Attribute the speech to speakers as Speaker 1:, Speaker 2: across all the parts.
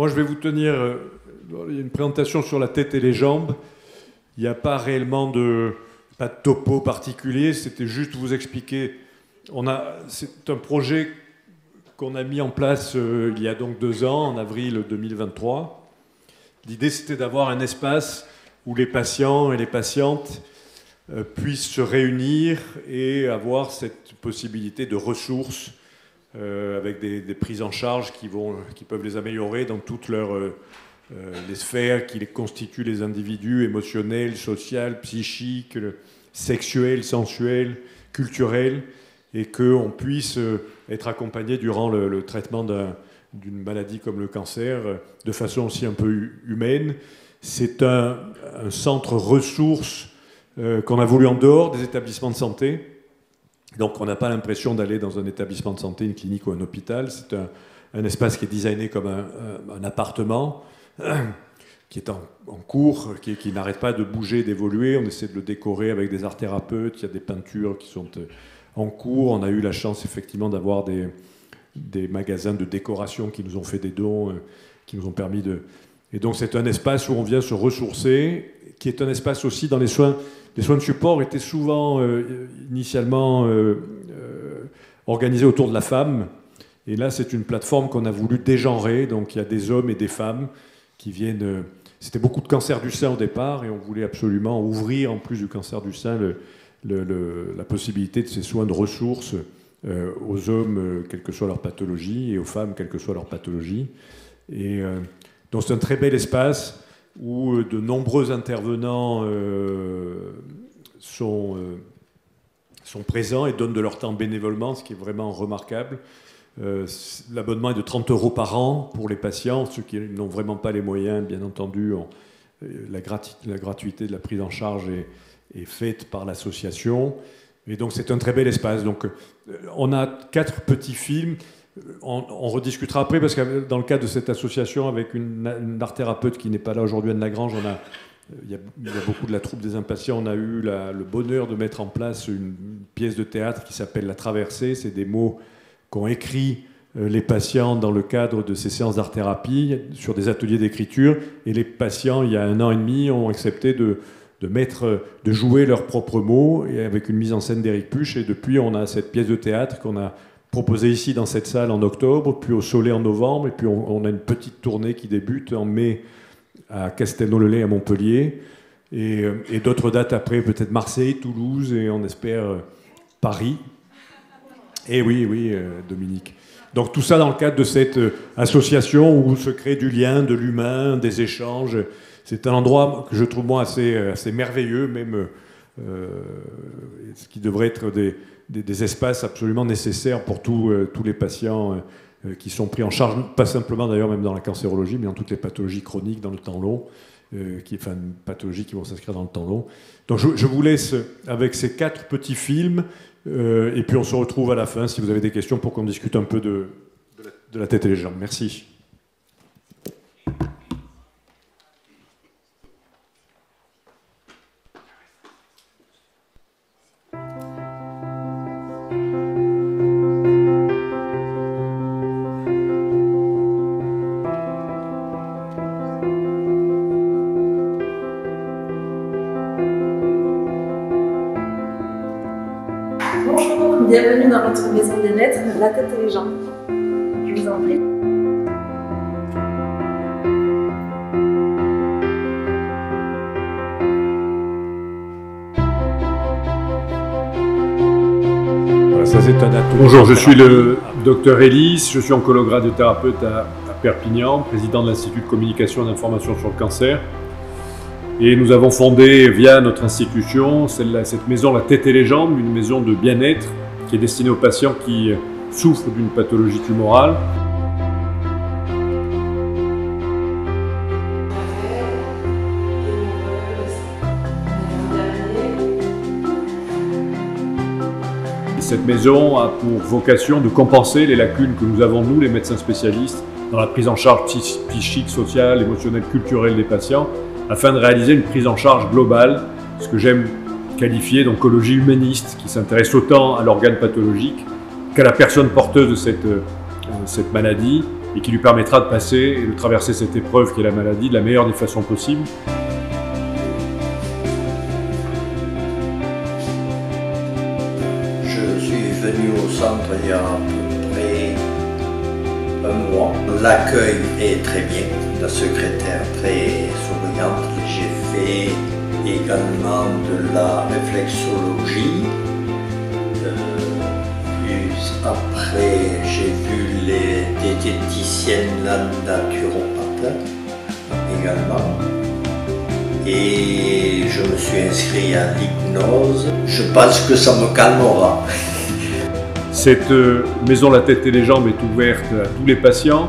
Speaker 1: Moi, je vais vous tenir une présentation sur la tête et les jambes. Il n'y a pas réellement pas de topo particulier, c'était juste vous expliquer. C'est un projet qu'on a mis en place il y a donc 2 ans, en avril 2023. L'idée, c'était d'avoir un espace où les patients et les patientes puissent se réunir et avoir cette possibilité de ressources avec des prises en charge qui peuvent les améliorer dans toutes les sphères qui les constituent les individus, émotionnels, sociales, psychiques, sexuelles, sensuelles, culturelles, et qu'on puisse être accompagné durant le traitement d'une maladie comme le cancer de façon aussi un peu humaine. C'est un centre ressources qu'on a voulu en dehors des établissements de santé. Donc on n'a pas l'impression d'aller dans un établissement de santé, une clinique ou un hôpital. C'est un espace qui est designé comme un appartement qui est en cours, qui n'arrête pas de bouger, d'évoluer. On essaie de le décorer avec des art thérapeutes. Il y a des peintures qui sont en cours. On a eu la chance effectivement d'avoir des magasins de décoration qui nous ont fait des dons, qui nous ont permis de... Et donc c'est un espace où on vient se ressourcer, qui est un espace aussi dans les soins. Les soins de support étaient souvent initialement organisés autour de la femme. Et là, c'est une plateforme qu'on a voulu dégenrer. Donc il y a des hommes et des femmes qui viennent... C'était beaucoup de cancer du sein au départ, et on voulait absolument ouvrir, en plus du cancer du sein, la possibilité de ces soins de ressources aux hommes, quelle que soit leur pathologie, et aux femmes, quelle que soit leur pathologie. Et donc c'est un très bel espace où de nombreux intervenants sont présents et donnent de leur temps bénévolement, ce qui est vraiment remarquable. L'abonnement est de 30 € par an pour les patients. Ceux qui n'ont vraiment pas les moyens, bien entendu, la gratuité de la prise en charge est faite par l'association. Et donc c'est un très bel espace. Donc on a 4 petits films. On rediscutera après, parce que dans le cadre de cette association, avec une art thérapeute qui n'est pas là aujourd'hui, Anne Lagrange, il y a beaucoup de la troupe des impatients. On a eu le bonheur de mettre en place une pièce de théâtre qui s'appelle La Traversée. C'est des mots qu'ont écrit les patients dans le cadre de ces séances d'art-thérapie sur des ateliers d'écriture. Et les patients, il y a 1 an et demi, ont accepté de jouer leurs propres mots, et avec une mise en scène d'Éric Puch. Et depuis, on a cette pièce de théâtre qu'on a proposée ici dans cette salle en octobre, puis au Soleil en novembre, et puis on a une petite tournée qui débute en mai à Castelnau-le-Lay à Montpellier, et d'autres dates après, peut-être Marseille, Toulouse, et on espère Paris. Et oui, Dominique. Donc tout ça dans le cadre de cette association où se crée du lien, de l'humain, des échanges. C'est un endroit que je trouve moi assez merveilleux, même ce qui devrait être des espaces absolument nécessaires pour tous les patients qui sont pris en charge, pas simplement d'ailleurs même dans la cancérologie, mais dans toutes les pathologies chroniques dans le temps long, pathologies qui vont s'inscrire dans le temps long. Donc je vous laisse avec ces 4 petits films, et puis on se retrouve à la fin si vous avez des questions pour qu'on discute un peu de la tête et les jambes. Merci.
Speaker 2: Bienvenue dans votre maison bien-être, la tête et les jambes. Je vous en prie.
Speaker 1: Voilà, ça c'est un atelier. Bonjour, je suis le docteur Ellis, je suis oncologue radiothérapeute à Perpignan, président de l'Institut de communication et d'information sur le cancer. Et nous avons fondé, via notre institution, cette maison La Tête et les Jambes, une maison de bien-être qui est destinée aux patients qui souffrent d'une pathologie tumorale. Cette maison a pour vocation de compenser les lacunes que nous avons, nous, les médecins spécialistes, dans la prise en charge psychique, sociale, émotionnelle, culturelle des patients, afin de réaliser une prise en charge globale, ce que j'aime qualifier d'oncologie humaniste, qui s'intéresse autant à l'organe pathologique qu'à la personne porteuse de cette maladie, et qui lui permettra de passer et de traverser cette épreuve qui est la maladie de la meilleure des façons possibles.
Speaker 3: Je suis venu au centre il y a à peu près un mois. L'accueil est très bien, la secrétaire très souriante. J'ai fait également de la réflexologie. Puis après, j'ai vu les diététiciennes, la naturopathe également. Et je me suis inscrit à l'hypnose. Je pense que ça me calmera.
Speaker 1: Cette maison La Tête et les Jambes est ouverte à tous les patients,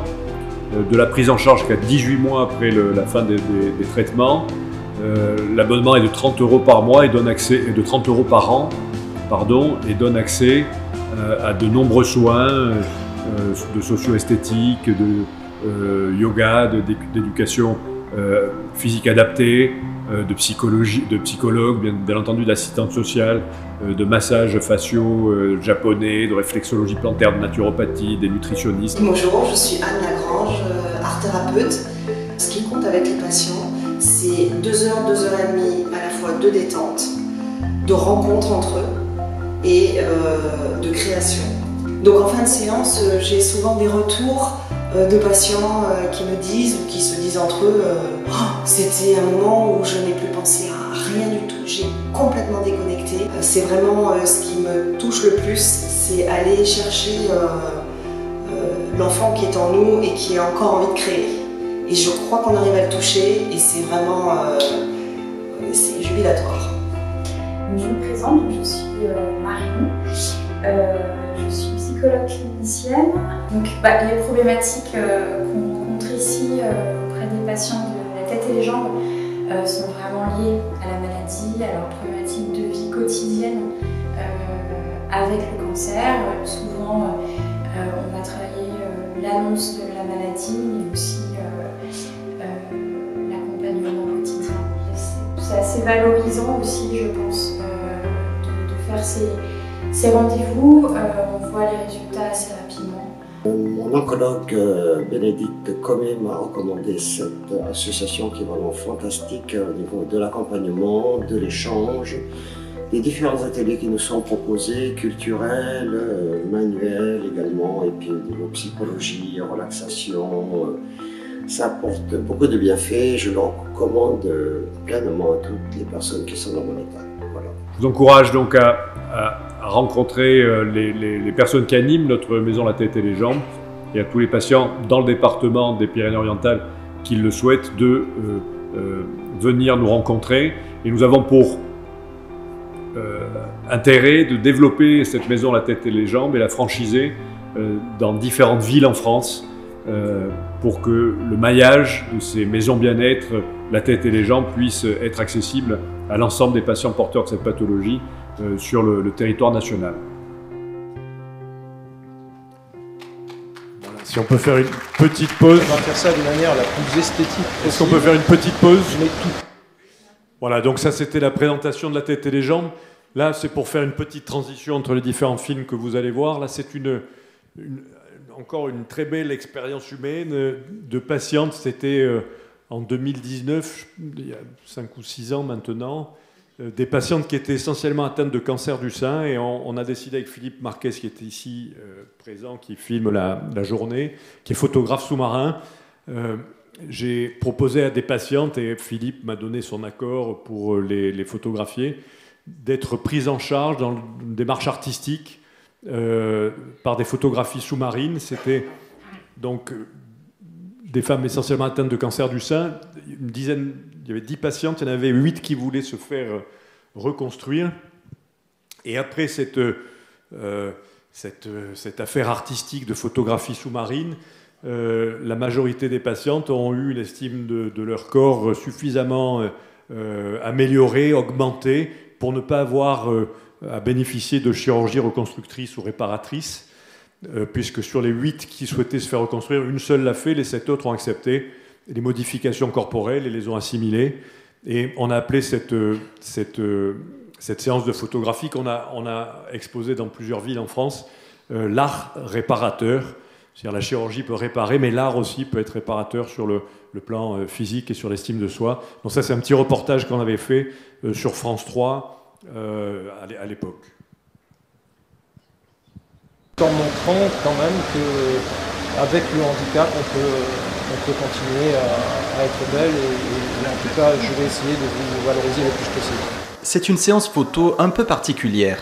Speaker 1: de la prise en charge jusqu'à 18 mois après la fin des traitements. L'abonnement est de 30 € par mois et donne accès, de 30 € par an, pardon, et donne accès à de nombreux soins de socio-esthétique, de yoga, d'éducation physique adaptée, de psychologie, de psychologue, bien entendu d'assistante sociale, de massages faciaux japonais, de réflexologie plantaire, de naturopathie, des nutritionnistes.
Speaker 4: Bonjour, je suis Anne Lagrange, art thérapeute. Ce qui compte avec les patients, c'est 2 heures, 2 heures et demie à la fois de détente, de rencontre entre eux et de création. Donc en fin de séance, j'ai souvent des retours de patients qui me disent ou qui se disent entre eux oh, c'était un moment où je n'ai plus pensé à rien du tout, j'ai complètement déconnecté. C'est vraiment ce qui me touche le plus, c'est aller chercher l'enfant qui est en nous et qui a encore envie de créer. Et je crois qu'on arrive à le toucher et c'est vraiment c'est jubilatoire.
Speaker 5: Je me présente, je suis Marine. Je suis psychologue clinicienne. Donc, les problématiques qu'on rencontre ici auprès des patients de la tête et les jambes sont vraiment liées à la maladie, à leurs problématiques de vie quotidienne avec le cancer. Souvent, on a travaillé l'annonce de la maladie, mais aussi l'accompagnement quotidien. C'est assez valorisant aussi, je pense, de faire ces rendez-vous, on voit les résultats assez rapidement.
Speaker 3: Mon oncologue Bénédicte Comé m'a recommandé cette association qui est vraiment fantastique au niveau de l'accompagnement, de l'échange, des différents ateliers qui nous sont proposés, culturels, manuels également, et puis au niveau psychologie, relaxation. Ça apporte beaucoup de bienfaits, je le recommande pleinement à toutes les personnes qui sont dans mon état. Voilà.
Speaker 1: Je vous encourage donc à rencontrer les personnes qui animent notre maison La Tête et les Jambes et à tous les patients dans le département des Pyrénées-Orientales qui le souhaitent de venir nous rencontrer. Et nous avons pour intérêt de développer cette maison La Tête et les Jambes et la franchiser dans différentes villes en France pour que le maillage de ces maisons bien-être, La Tête et les Jambes, puisse être accessible à l'ensemble des patients porteurs de cette pathologie sur le territoire national. Voilà, si on peut faire une petite pause.
Speaker 6: On va faire ça de manière la plus esthétique.
Speaker 1: Est-ce qu'on peut faire une petite pause?
Speaker 6: Mais tout.
Speaker 1: Voilà, donc ça c'était la présentation de La Tête et les Jambes. Là, c'est pour faire une petite transition entre les différents films que vous allez voir. Là, c'est encore une très belle expérience humaine de patiente. C'était en 2019, il y a 5 ou 6 ans maintenant, des patientes qui étaient essentiellement atteintes de cancer du sein. Et on a décidé avec Philippe Marquez, qui était ici présent, qui filme la journée, qui est photographe sous-marin. J'ai proposé à des patientes, et Philippe m'a donné son accord pour les photographier, d'être prises en charge dans une démarche artistique par des photographies sous-marines. C'était donc des femmes essentiellement atteintes de cancer du sein. Il y avait 10 patientes, il y en avait 8 qui voulaient se faire reconstruire. Et après cette affaire artistique de photographie sous-marine, la majorité des patientes ont eu l'estime de leur corps suffisamment améliorée, augmentée, pour ne pas avoir à bénéficier de chirurgie reconstructrice ou réparatrice, puisque sur les 8 qui souhaitaient se faire reconstruire, une seule l'a fait, les 7 autres ont accepté les modifications corporelles et les ont assimilées. Et on a appelé cette séance de photographie qu'on a exposée dans plusieurs villes en France, l'art réparateur, C'est-à-dire la chirurgie peut réparer, mais l'art aussi peut être réparateur sur le plan physique et sur l'estime de soi. Donc ça, c'est un petit reportage qu'on avait fait sur France 3 à l'époque.
Speaker 6: En montrant quand même qu'avec le handicap, on peut continuer à être belle et en tout cas, je vais essayer de vous valoriser le plus possible.
Speaker 7: C'est une séance photo un peu particulière.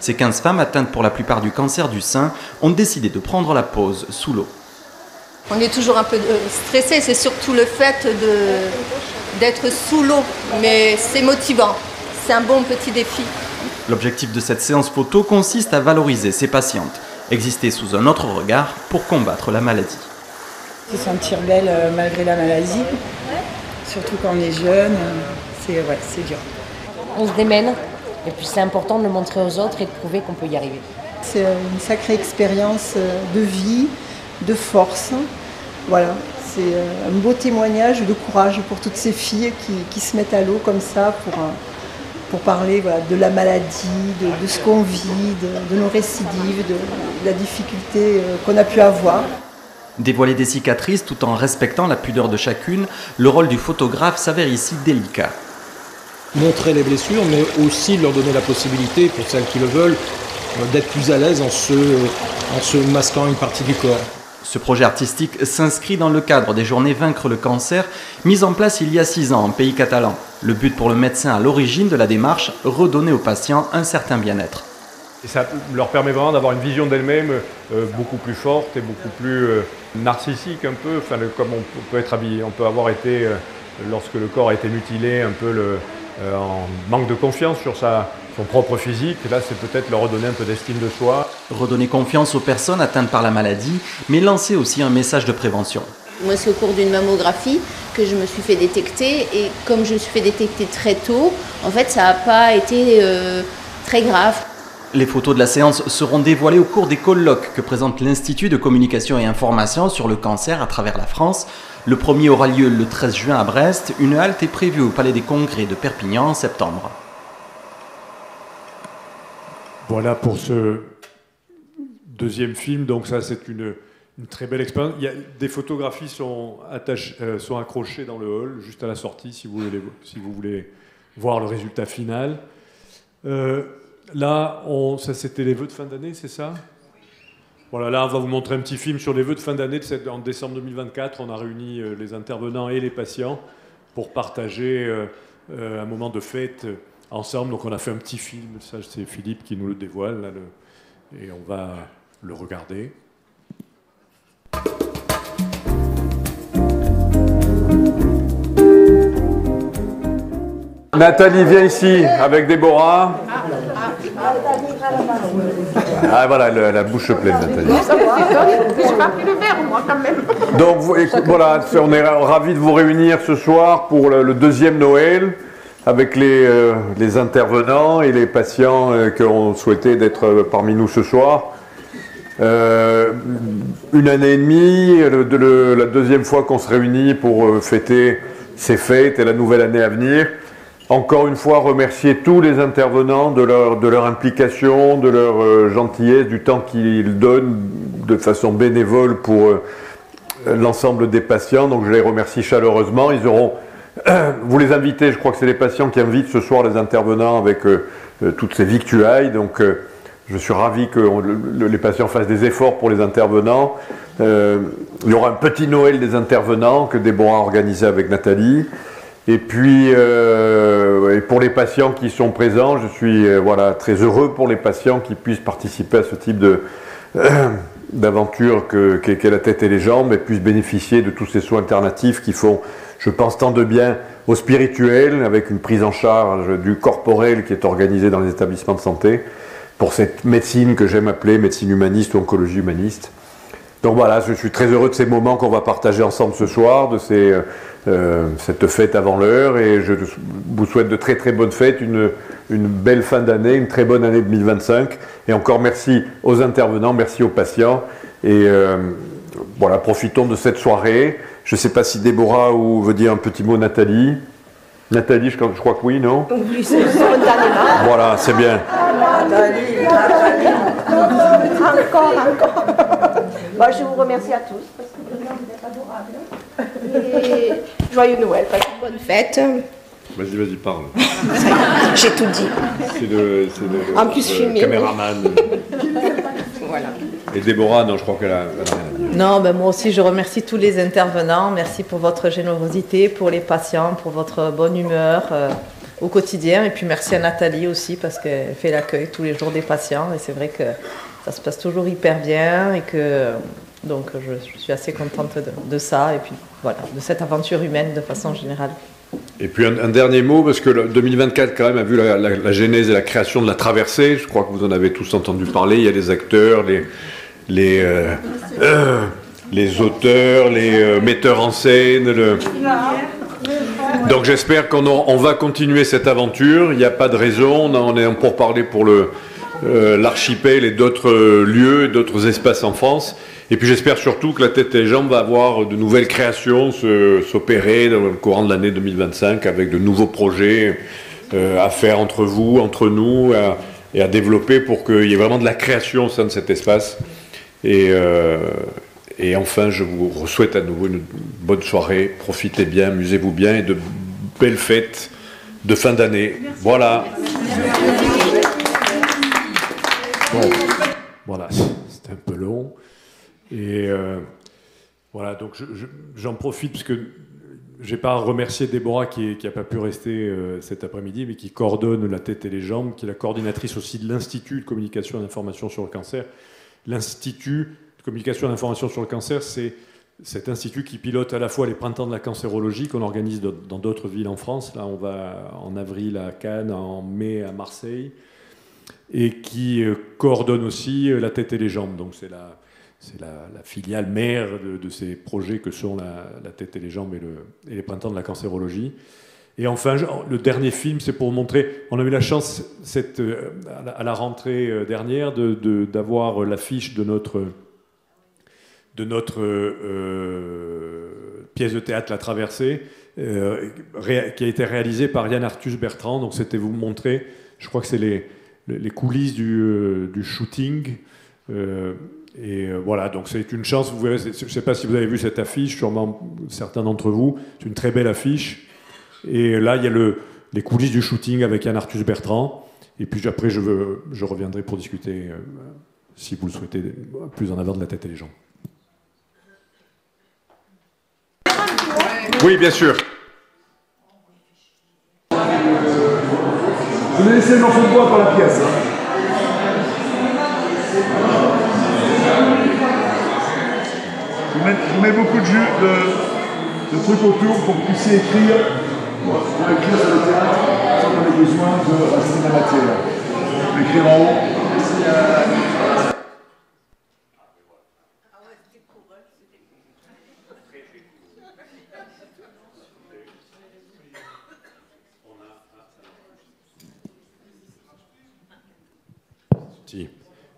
Speaker 7: Ces 15 femmes atteintes pour la plupart du cancer du sein ont décidé de prendre la pause sous l'eau.
Speaker 8: On est toujours un peu stressé, c'est surtout le fait d'être sous l'eau, mais c'est motivant, c'est un bon petit défi.
Speaker 7: L'objectif de cette séance photo consiste à valoriser ces patientes, exister sous un autre regard pour combattre la maladie.
Speaker 9: Se sentir belle malgré la maladie, surtout quand on est jeune, c'est dur.
Speaker 10: On se démène et puis c'est important de le montrer aux autres et de prouver qu'on peut y arriver.
Speaker 9: C'est une sacrée expérience de vie, de force. Voilà, c'est un beau témoignage de courage pour toutes ces filles qui se mettent à l'eau comme ça pour parler de la maladie, de ce qu'on vit, de nos récidives, de la difficulté qu'on a pu avoir.
Speaker 7: Dévoiler des cicatrices tout en respectant la pudeur de chacune, le rôle du photographe s'avère ici délicat.
Speaker 6: Montrer les blessures, mais aussi leur donner la possibilité, pour celles qui le veulent, d'être plus à l'aise en se masquant une partie du corps.
Speaker 7: Ce projet artistique s'inscrit dans le cadre des journées Vaincre le cancer, mises en place il y a 6 ans en pays catalan. Le but pour le médecin à l'origine de la démarche, redonner aux patients un certain bien-être.
Speaker 1: Et ça leur permet vraiment d'avoir une vision d'elles-mêmes beaucoup plus forte et beaucoup plus narcissique un peu, comme on peut avoir été lorsque le corps a été mutilé un peu en manque de confiance sur son propre physique. Là, c'est peut-être leur redonner un peu d'estime de soi.
Speaker 7: Redonner confiance aux personnes atteintes par la maladie, mais lancer aussi un message de prévention.
Speaker 11: Moi, c'est au cours d'une mammographie que je me suis fait détecter et comme je me suis fait détecter très tôt, en fait, ça n'a pas été très grave.
Speaker 7: Les photos de la séance seront dévoilées au cours des colloques que présente l'Institut de communication et information sur le cancer à travers la France. Le premier aura lieu le 13 juin à Brest. Une halte est prévue au Palais des Congrès de Perpignan en septembre.
Speaker 1: Voilà pour ce deuxième film. Donc ça, c'est une très belle expérience. Des photographies sont accrochées dans le hall, juste à la sortie, si vous voulez voir le résultat final. Là, ça c'était les vœux de fin d'année, c'est ça? Voilà, là on va vous montrer un petit film sur les vœux de fin d'année. En décembre 2024, on a réuni les intervenants et les patients pour partager un moment de fête ensemble. Donc on a fait un petit film, ça c'est Philippe qui nous le dévoile, là, et on va le regarder. Nathalie, viens ici avec Déborah. Ah voilà, la bouche pleine, Nathalie.
Speaker 12: J'ai pas pris le verre, moi, quand même.
Speaker 1: Donc voilà, on est ravis de vous réunir ce soir pour le deuxième Noël avec les intervenants et les patients qui ont souhaité d'être parmi nous ce soir. 1 année et demie, la deuxième fois qu'on se réunit pour fêter ces fêtes et la nouvelle année à venir. Encore une fois, remercier tous les intervenants de leur implication, de leur gentillesse, du temps qu'ils donnent de façon bénévole pour l'ensemble des patients. Donc je les remercie chaleureusement. Vous les invitez, je crois que c'est les patients qui invitent ce soir les intervenants avec toutes ces victuailles. Donc je suis ravi que les patients fassent des efforts pour les intervenants. Il y aura un petit Noël des intervenants que Déborah a organisé avec Nathalie. Et puis, pour les patients qui sont présents, je suis très heureux pour les patients qui puissent participer à ce type d'aventure qu'est la tête et les jambes et puissent bénéficier de tous ces soins alternatifs qui font, je pense, tant de bien au spirituel, avec une prise en charge du corporel qui est organisée dans les établissements de santé, pour cette médecine que j'aime appeler médecine humaniste ou oncologie humaniste. Donc voilà, je suis très heureux de ces moments qu'on va partager ensemble ce soir, de cette fête avant l'heure, et je vous souhaite de très très bonnes fêtes, une belle fin d'année, une très bonne année 2025, et encore merci aux intervenants, merci aux patients, et voilà, profitons de cette soirée. Je ne sais pas si Déborah veut dire un petit mot, Nathalie. Nathalie, je crois que oui, non?
Speaker 12: Oui, c'est spontanément.
Speaker 1: Voilà, c'est bien.
Speaker 12: Nathalie. Encore. Bah, je vous remercie à tous parce que vraiment vous êtes adorables. Et joyeux Noël, passez une bonne fête.
Speaker 1: Vas-y, parle.
Speaker 12: J'ai tout dit.
Speaker 1: C'est le
Speaker 12: en plus filmé.
Speaker 1: Caméraman.
Speaker 12: Voilà.
Speaker 1: Et Déborah, non, je crois qu'elle a rien à dire.
Speaker 13: Non, ben moi aussi, je remercie tous les intervenants. Merci pour votre générosité, pour les patients, pour votre bonne humeur au quotidien. Et puis merci à Nathalie aussi, parce qu'elle fait l'accueil tous les jours des patients. Et c'est vrai que ça se passe toujours hyper bien. Et que, donc, je suis assez contente de ça. Et puis, voilà, de cette aventure humaine de façon générale.
Speaker 1: Et puis un dernier mot, parce que 2024 quand même a vu la genèse et la création de la traversée. Je crois que vous en avez tous entendu parler. Il y a les acteurs, les auteurs, les metteurs en scène. Donc j'espère qu'on va continuer cette aventure. Il n'y a pas de raison. On est pour parler pour l'archipel et d'autres lieux, d'autres espaces en France. Et puis j'espère surtout que la Tête et les Jambes va avoir de nouvelles créations s'opérer dans le courant de l'année 2025 avec de nouveaux projets à faire entre vous, entre nous et à développer pour qu'il y ait vraiment de la création au sein de cet espace. Et enfin, je vous souhaite à nouveau une bonne soirée. Profitez bien, amusez-vous bien et de belles fêtes de fin d'année. Voilà. Bon, voilà, c'était un peu long. Et voilà, donc j'en profite parce que je n'ai pas remercié Déborah qui n'a pas pu rester cet après-midi, mais qui coordonne la Tête et les Jambes, qui est la coordinatrice aussi de l'Institut de communication et d'information sur le cancer. L'Institut de communication et d'information sur le cancer, c'est cet institut qui pilote à la fois les printemps de la cancérologie qu'on organise dans d'autres villes en France. Là, on va en avril à Cannes, en mai à Marseille, et qui coordonne aussi la Tête et les Jambes. Donc c'est la filiale mère de ces projets que sont la Tête et les Jambes et les printemps de la cancérologie. Et enfin, le dernier film, c'est pour montrer... On a eu la chance à la rentrée dernière d'avoir l'affiche de notre pièce de théâtre La Traversée, qui a été réalisée par Yann Arthus Bertrand. Donc c'était vous montrer, je crois que c'est les coulisses du shooting. Et voilà, donc c'est une chance. Vous verrez, je ne sais pas si vous avez vu cette affiche, sûrement certains d'entre vous. C'est une très belle affiche. Et là, il y a les coulisses du shooting avec Yann Arthus Bertrand. Et puis après, je reviendrai pour discuter, si vous le souhaitez, plus en avant de la Tête et les Jambes. Oui, bien sûr.
Speaker 14: Je vais laisser le morceau de bois pour la pièce. Je mets beaucoup de trucs autour pour que vous puissiez écrire, pour écrire sur le théâtre sans qu'on ait besoin de rester la matière. Écrire en haut.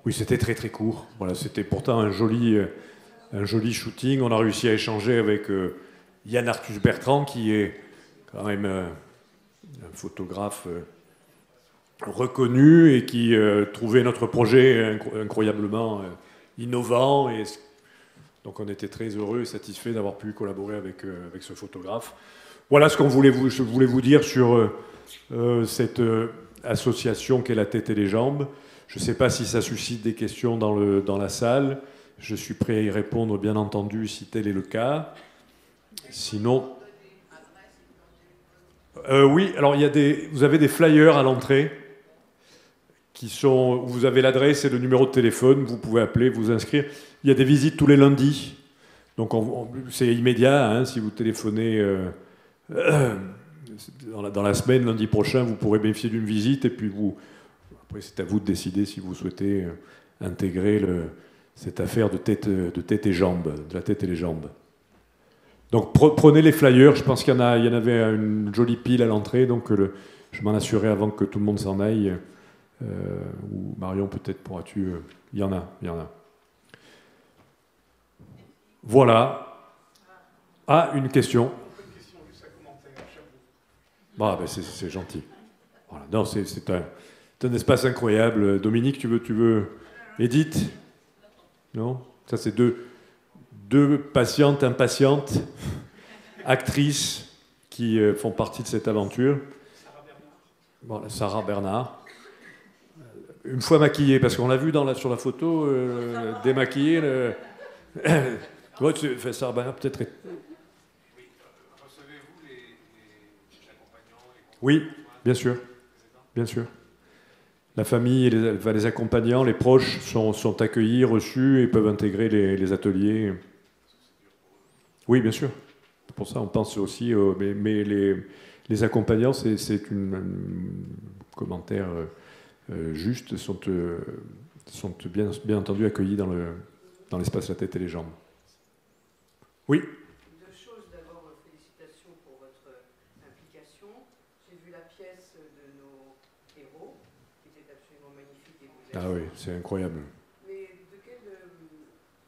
Speaker 1: Oui, c'était très très court. Voilà, c'était pourtant un joli shooting. On a réussi à échanger avec Yann Arthus Bertrand, qui est quand même un photographe reconnu et qui trouvait notre projet incroyablement innovant. Et donc on était très heureux et satisfaits d'avoir pu collaborer avec ce photographe. Voilà ce je voulais vous dire sur cette association qu'est la Tête et les Jambes. Je ne sais pas si ça suscite des questions dans la salle. Je suis prêt à y répondre, bien entendu, si tel est le cas. Sinon... oui, alors vous avez des flyers à l'entrée où vous avez l'adresse et le numéro de téléphone. Vous pouvez appeler, vous inscrire. Il y a des visites tous les lundis. Donc c'est immédiat. Hein, si vous téléphonez dans la semaine, lundi prochain, vous pourrez bénéficier d'une visite. Et puis après, c'est à vous de décider si vous souhaitez intégrer cette affaire de tête et jambes, de la Tête et les Jambes. Donc prenez les flyers, je pense qu'il y en avait une jolie pile à l'entrée, donc je m'en assurais avant que tout le monde s'en aille. Ou Marion, peut-être pourras-tu... Il y en a. Voilà. Ah, une question. Ah, ben c'est gentil. Voilà. Non, c'est un espace incroyable. Dominique, tu veux Edith? Non? Ça, c'est 2 patientes impatientes, actrices, qui font partie de cette aventure. Voilà, Sarah Bernard. Une fois maquillée, parce qu'on l'a vu sur la photo, démaquillée. Ouais, Sarah Bernard peut-être...
Speaker 15: Recevez-vous les accompagnants?
Speaker 1: Oui, bien sûr. Bien sûr. La famille, les accompagnants, les proches sont accueillis, reçus et peuvent intégrer les ateliers. Oui, bien sûr. Pour ça, on pense aussi... mais les accompagnants, c'est un commentaire juste, sont bien entendu accueillis dans l'espace La Tête et les Jambes. Oui.
Speaker 16: 2 choses. D'abord, félicitations pour votre implication. J'ai vu la pièce de nos héros, qui était absolument magnifique. Et vous
Speaker 1: Ah oui, c'est incroyable.
Speaker 16: Mais de quel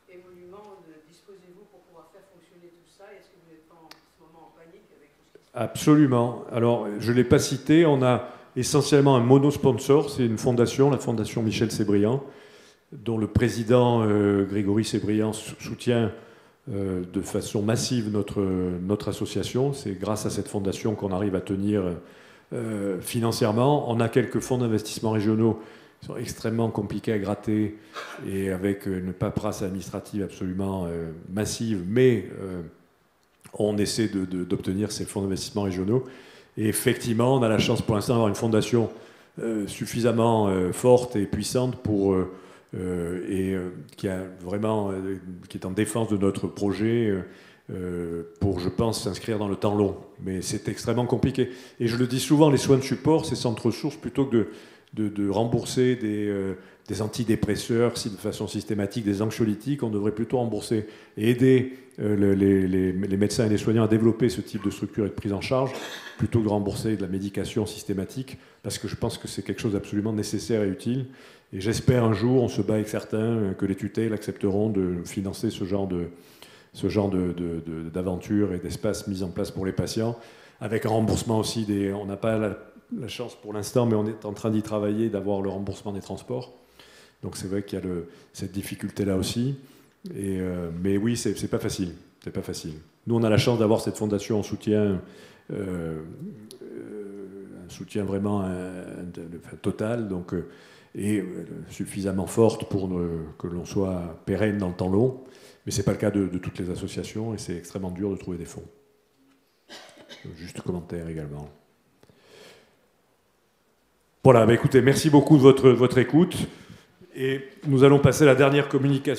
Speaker 16: émolument disposez-vous pour pouvoir faire fonctionner tout ça? Est-ce que vous n'êtes pas en ce moment en panique avec tout ce qui se passe?
Speaker 1: Absolument. Alors, je ne l'ai pas cité, on a essentiellement un monosponsor, c'est une fondation, la fondation Michel Sébriand, dont le président Grégory Sébriand soutient de façon massive notre association. C'est grâce à cette fondation qu'on arrive à tenir financièrement. On a quelques fonds d'investissement régionaux qui sont extrêmement compliqués à gratter et avec une paperasse administrative absolument massive, mais on essaie d'obtenir ces fonds d'investissement régionaux. Et effectivement, on a la chance pour l'instant d'avoir une fondation suffisamment forte et puissante pour... qui est en défense de notre projet pour, je pense, s'inscrire dans le temps long. Mais c'est extrêmement compliqué. Et je le dis souvent, les soins de support, ces centres ressources, plutôt que de rembourser des antidépresseurs de façon systématique, des anxiolytiques, on devrait plutôt rembourser et aider les médecins et les soignants à développer ce type de structure et de prise en charge, plutôt que de rembourser de la médication systématique, parce que je pense que c'est quelque chose d'absolument nécessaire et utile. Et j'espère un jour, on se bat avec certains, que les tutelles accepteront de financer ce genre d'aventure et d'espace mis en place pour les patients, avec un remboursement aussi on n'a pas la chance pour l'instant, mais on est en train d'y travailler, d'avoir le remboursement des transports. Donc c'est vrai qu'il y a cette difficulté-là aussi. Mais oui, c'est pas facile. C'est pas facile. Nous, on a la chance d'avoir cette fondation en soutien, un soutien vraiment total, donc, et suffisamment forte pour que l'on soit pérenne dans le temps long. Mais c'est pas le cas de toutes les associations et c'est extrêmement dur de trouver des fonds. Juste commentaire également. Voilà, écoutez, merci beaucoup de votre écoute. Et nous allons passer à la dernière communication.